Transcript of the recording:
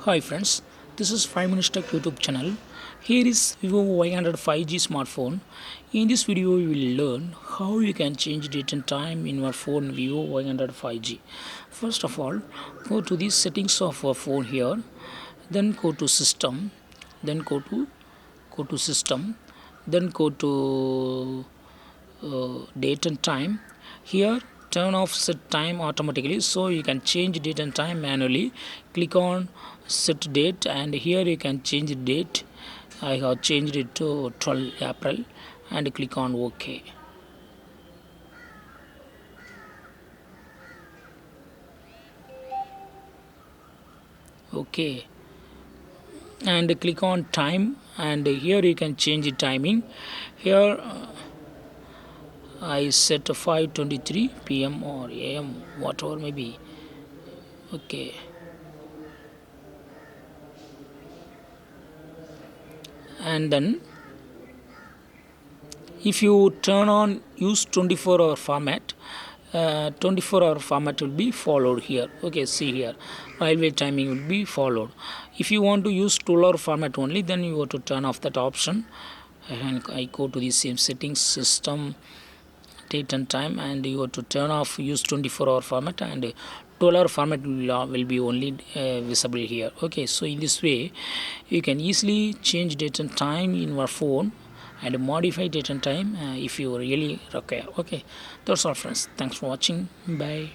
Hi friends, this is 5 Minutes Tech YouTube channel. Here is Vivo Y100 5G smartphone. In this video, you will learn how you can change date and time in your phone Vivo Y100 5G. First of all, go to the settings of your phone here, then go to system, then go to system, then go to date and time. Here turn off set time automatically, so you can change date and time manually. Click on set date and here you can change the date. I have changed it to 12 April and click on OK. Okay, and click on time and here you can change the timing. Here I set 5:23 p.m. or a.m. whatever maybe. Okay, and then if you turn on use 24-hour format, 24-hour format will be followed here. Okay, see here railway timing will be followed. If you want to use 12-hour format only, then you have to turn off that option, and I go to the same settings, system, date and time, and you have to turn off use 24-hour format, and 12-hour format will be only visible here. Okay, so in this way you can easily change date and time in your phone and modify date and time if you really require. Okay, that's all friends, thanks for watching, bye.